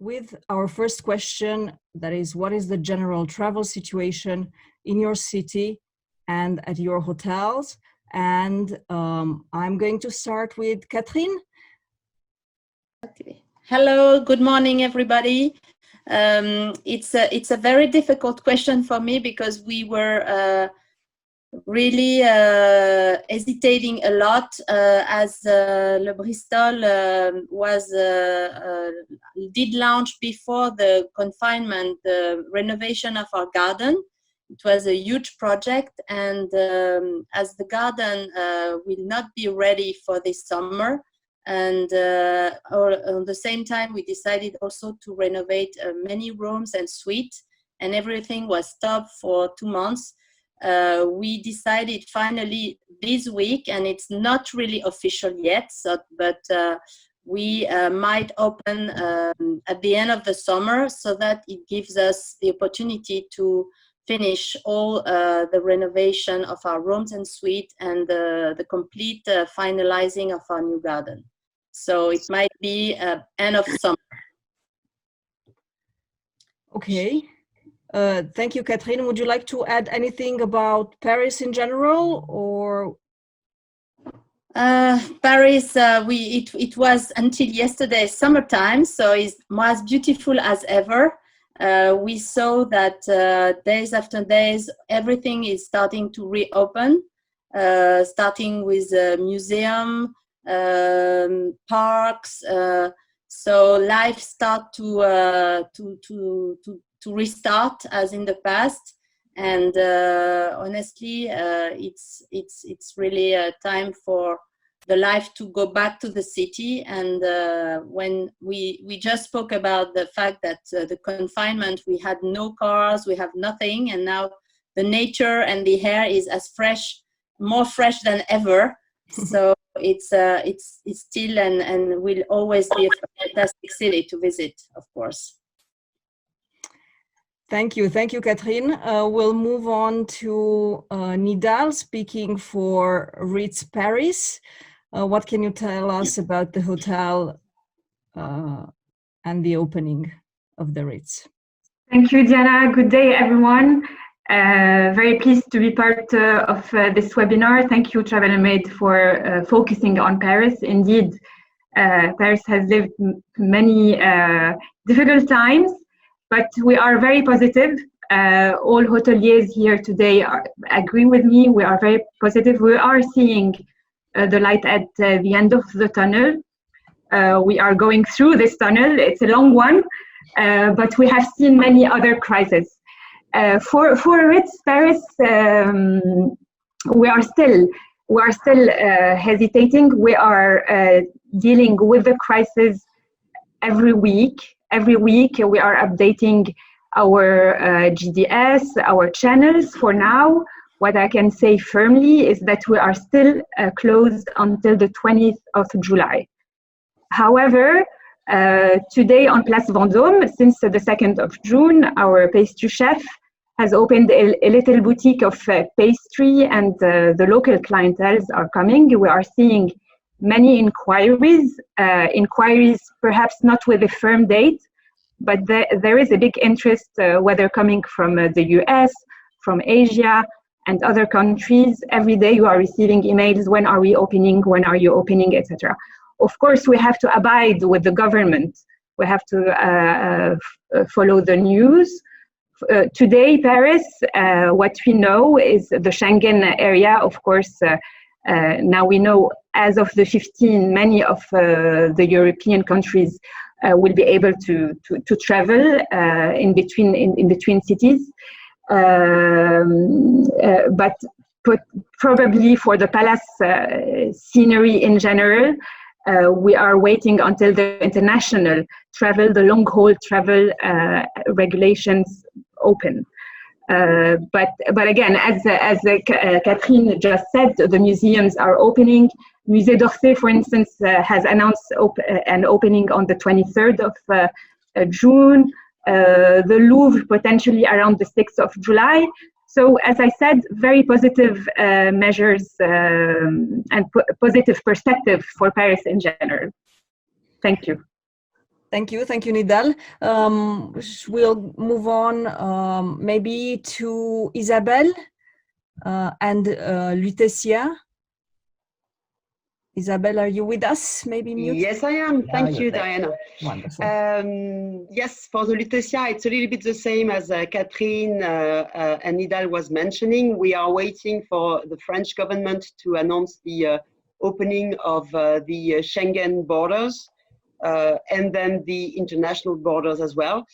with our first question, that is, what is the general travel situation in your city and at your hotels? And I'm going to start with Catherine. Hello, good morning, everybody. It's a very difficult question for me because we were really hesitating a lot as Le Bristol did launch before the confinement the renovation of our garden. It was a huge project, and as the garden will not be ready for this summer, and at the same time we decided also to renovate many rooms and suites, and everything was stopped for 2 months. We decided finally this week, and it's not really official yet, but we might open at the end of the summer, so that it gives us the opportunity to finish all the renovation of our rooms and suite and the complete finalizing of our new garden. So it might be end of summer. Okay. Thank you, Catherine. Would you like to add anything about Paris in general, or? Paris, it was until yesterday summertime, so it's as beautiful as ever. We saw that days after days, everything is starting to reopen, starting with museum, parks. So life start to restart as in the past, and honestly, it's really a time for the life to go back to the city. And when we just spoke about the fact that the confinement, we had no cars, we have nothing, and now the nature and the air is as fresh, more fresh than ever. So it's still and will always be a fantastic city to visit, of course. Thank you, Catherine. We'll move on to Nidal, speaking for Ritz Paris. What can you tell us about the hotel and the opening of the Ritz? Thank you, Diana. Good day, everyone. Very pleased to be part of this webinar. Thank you, Travel and Made, for focusing on Paris. Indeed, Paris has lived many difficult times, but we are very positive. All hoteliers here today agree with me. We are very positive. We are seeing the light at the end of the tunnel. We are going through this tunnel. It's a long one, but we have seen many other crises. For Ritz Paris, we are still hesitating. We are dealing with the crisis every week. Every week we are updating our GDS, our channels. For now, what I can say firmly is that we are still closed until the 20th of July. However, today on Place Vendôme, since the 2nd of June, our pastry chef has opened a little boutique of pastry, and the local clientele are coming. We are seeing many inquiries perhaps not with a firm date, but there is a big interest, whether coming from the US, from Asia, and other countries. Every day you are receiving emails, when are we opening, when are you opening, etc. Of course, we have to abide with the government. We have to follow the news. Today, Paris, what we know is the Schengen area. Of course, now we know as of the 15th, many of the European countries will be able to travel in between cities. But probably for the palace scenery in general, we are waiting until the international travel, the long-haul travel regulations open. But again, as Catherine just said, the museums are opening. Musée d'Orsay, for instance, has announced an opening on the 23rd of June. The Louvre potentially around the 6th of July. So, as I said, very positive measures and positive perspective for Paris in general. Thank you. Thank you, Nidal. We'll move on maybe to Isabelle and Lutetia. Isabelle, are you with us? Maybe mute? Yes, I am. Thank you, there. Diana. Wonderful. Yes, for the Lutetia, it's a little bit the same as Catherine and Nidal was mentioning. We are waiting for the French government to announce the opening of the Schengen borders and then the international borders as well.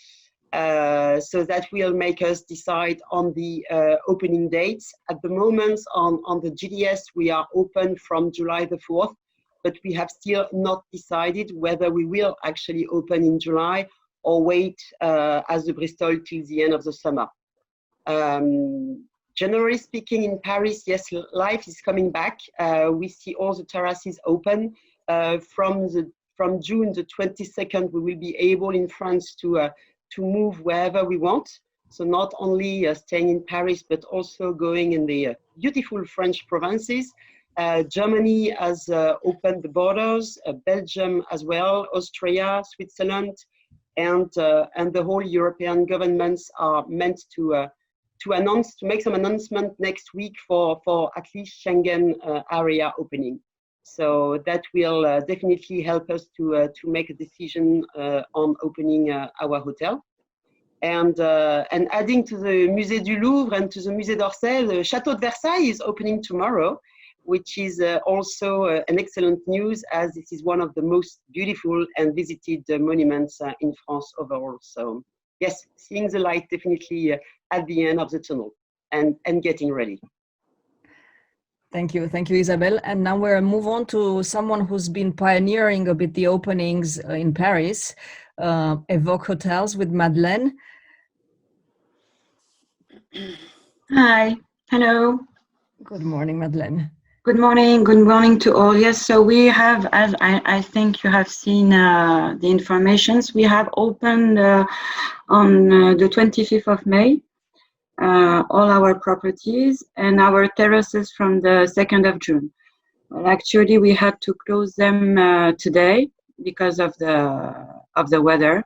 So that will make us decide on the opening dates. At the moment, on the GDS, we are open from July the 4th, but we have still not decided whether we will actually open in July or wait as the Bristol till the end of the summer. Generally speaking, in Paris, yes, life is coming back. We see all the terraces open. From June the 22nd, we will be able in France to move wherever we want. So not only staying in Paris, but also going in the beautiful French provinces. Germany has opened the borders, Belgium as well, Austria, Switzerland, and the whole European governments are meant to make some announcement next week for at least Schengen area opening. So that will definitely help us to make a decision on opening our hotel. And adding to the Musée du Louvre and to the Musée d'Orsay, the Château de Versailles is opening tomorrow, which is also an excellent news, as this is one of the most beautiful and visited monuments in France overall. So yes, seeing the light definitely at the end of the tunnel and getting ready. Thank you, Isabelle. And now we'll move on to someone who's been pioneering a bit the openings in Paris, Evok Hotels with Madeleine. Hi, hello. Good morning, Madeleine. Good morning to all. Yes, so we have, as I think you have seen the informations, we have opened on the 25th of May. All our properties and our terraces from the 2nd of June. Well, actually, we had to close them today because of the weather,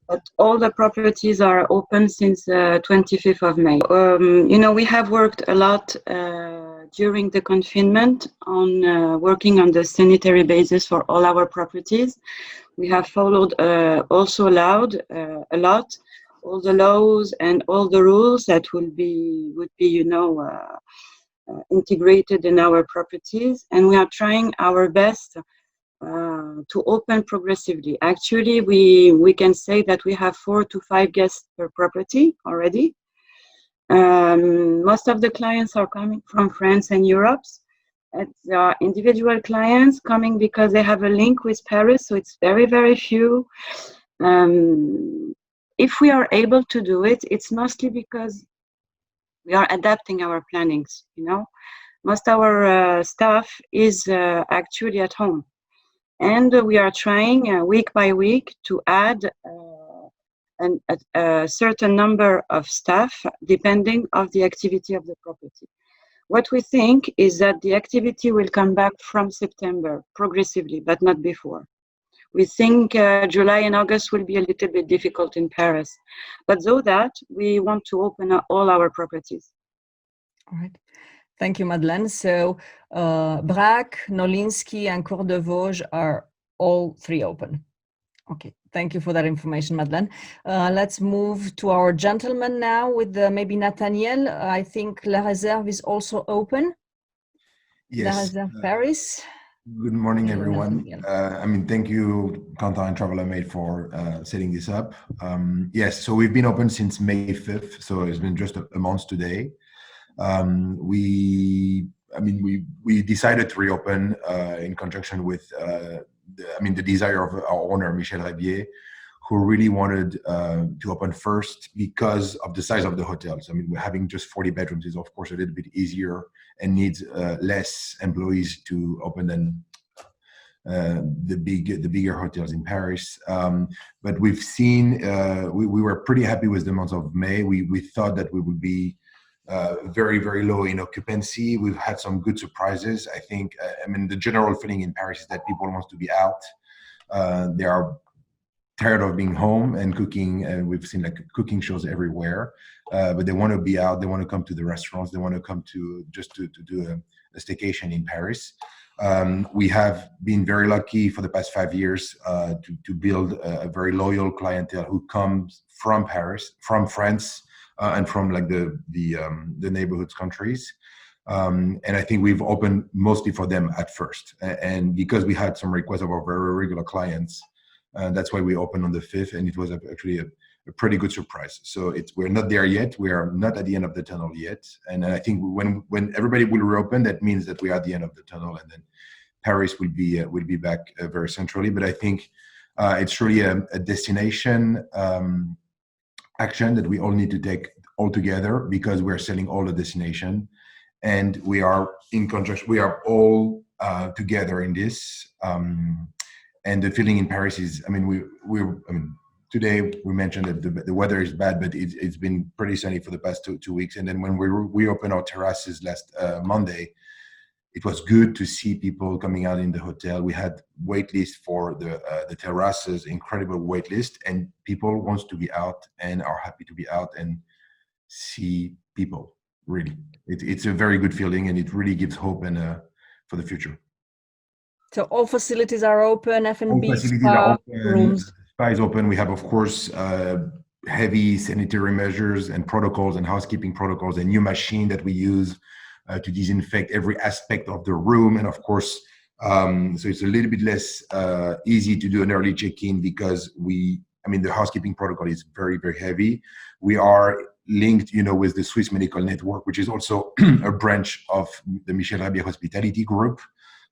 but all the properties are open since the 25th of May. You know, we have worked a lot during the confinement on working on the sanitary basis for all our properties. We have followed also a lot all the laws and all the rules that would be you know integrated in our properties, and we are trying our best to open progressively. Actually, we can say that we have 4 to 5 guests per property already. Most of the clients are coming from France and Europe. There are individual clients coming because they have a link with Paris, so it's very, very few. If we are able to do it, it's mostly because we are adapting our plannings, you know. Most of our staff is actually at home. And we are trying week by week to add a certain number of staff depending on the activity of the property. What we think is that the activity will come back from September progressively, but not before. We think July and August will be a little bit difficult in Paris, but though that, we want to open up all our properties. All right. Thank you, Madeleine. So Brac, Nolinsky, and Cours de Vosges are all 3 open. Okay, thank you for that information, Madeleine. Let's move to our gentleman now with maybe Nathaniel. I think La Réserve is also open. Yes. La Réserve Paris. Good morning, everyone. Thank you, Quentin and Traveler Made, for setting this up. Yes, so we've been open since May 5th, so it's been just a month today. We decided to reopen in conjunction with the desire of our owner, Michel Rabier, who really wanted to open first because of the size of the hotels. We're having just 40 bedrooms is of course a little bit easier and needs less employees to open than the bigger hotels in Paris. But we've seen, we were pretty happy with the month of May. We thought that we would be very, very low in occupancy. We've had some good surprises. I think, the general feeling in Paris is that people want to be out. There are tired of being home and cooking, and we've seen like cooking shows everywhere, but they want to be out, they want to come to the restaurants, they want to come to just to do a staycation in Paris. We have been very lucky for the past 5 years to build a very loyal clientele who comes from Paris, from France, and from like the neighborhood countries. And I think we've opened mostly for them at first. And because we had some requests of our very regular clients, that's why we opened on the 5th, and it was actually a pretty good surprise. So we're not there yet. We are not at the end of the tunnel yet. And I think when everybody will reopen, that means that we are at the end of the tunnel, and then Paris will be back very centrally. But I think it's really a destination action that we all need to take all together, because we're selling all the destination, and we are in conjunction. We are all together in this. And the feeling in Paris is, I mean, today we mentioned that the weather is bad, but it's been pretty sunny for the past two weeks. And then when we opened our terraces last Monday, it was good to see people coming out in the hotel. We had wait list for the terraces, incredible wait list, and people wants to be out and are happy to be out and see people. Really, it's a very good feeling, and it really gives hope and for the future. So all facilities are open, F&B, spa, rooms. Spa is open. We have, of course, heavy sanitary measures and protocols and housekeeping protocols, and new machine that we use to disinfect every aspect of the room. And of course, so it's a little bit less easy to do an early check-in, because the housekeeping protocol is very, very heavy. We are linked, with the Swiss Medical Network, which is also a branch of the Michel Rabier Hospitality Group.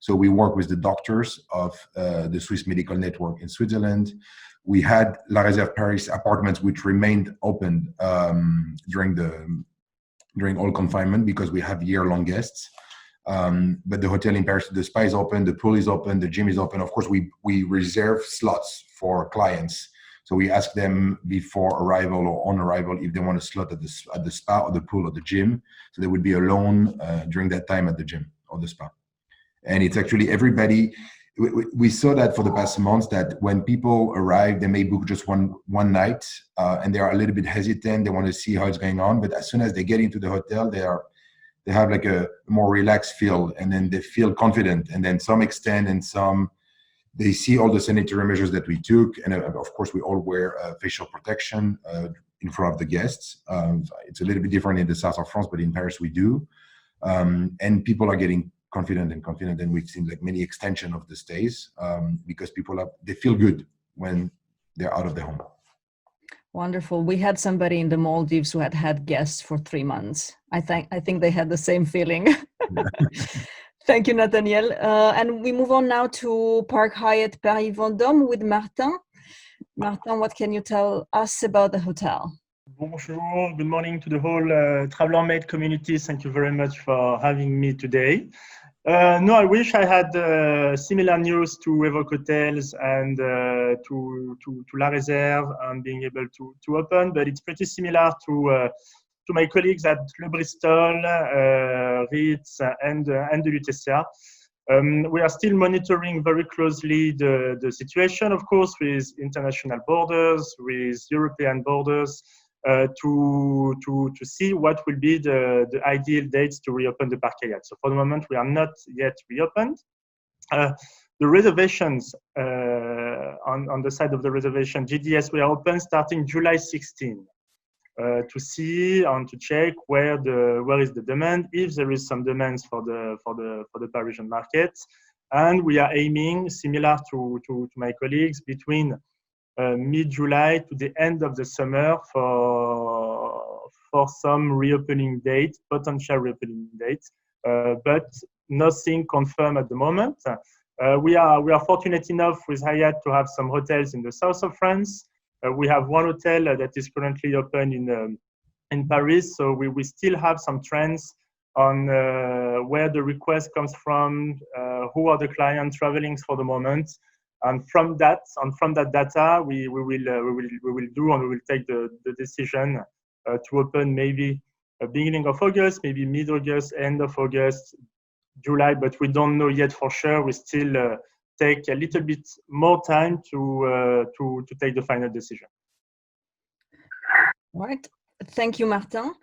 So we work with the doctors of the Swiss Medical Network in Switzerland. We had La Réserve Paris apartments, which remained open during all confinement, because we have year-long guests. But the hotel in Paris, the spa is open, the pool is open, the gym is open. Of course, we reserve slots for clients. So we ask them before arrival or on arrival if they want a slot at the spa or the pool or the gym. So they would be alone during that time at the gym or the spa. And it's actually everybody. We saw that for the past months, that when people arrive, they may book just one night, and they are a little bit hesitant. They want to see how it's going on. But as soon as they get into the hotel, they have like a more relaxed feel, and then they feel confident. And then some extend, and some they see all the sanitary measures that we took. And of course, we all wear facial protection in front of the guests. It's a little bit different in the south of France, but in Paris we do. And people are getting confident, and we've seen like many extension of the stays because they feel good when they're out of the home. Wonderful. We had somebody in the Maldives who had guests for 3 months. I think they had the same feeling. Thank you, Nathaniel. And we move on now to Park Hyatt Paris Vendôme with Martin. Martin, what can you tell us about the hotel? Bonjour, good morning to the whole TravelerMade community. Thank you very much for having me today. I wish I had similar news to Evok Hotels and to La Réserve and being able to open, but it's pretty similar to my colleagues at Le Bristol, Vitte, and the Lutetia. We are still monitoring very closely the situation, of course, with international borders, with European borders, to see what will be the ideal dates to reopen the Park Hyatt. So for the moment, we are not yet reopened. The reservations on the side of the reservation, GDS, we are open starting July 16. To see and to check where is the demand, if there is some demands for the Parisian market, and we are aiming, similar to my colleagues, between mid-July to the end of the summer for some reopening date, potential reopening dates, but nothing confirmed at the moment. We are fortunate enough with Hyatt to have some hotels in the south of France. We have one hotel that is currently open in Paris, so we still have some trends on where the request comes from, who are the clients traveling for the moment, and from that data, we will take the decision to open maybe beginning of August, maybe mid-August, end of August, July, but we don't know yet for sure. We're still take a little bit more time to take the final decision. All right. Thank you, Martin.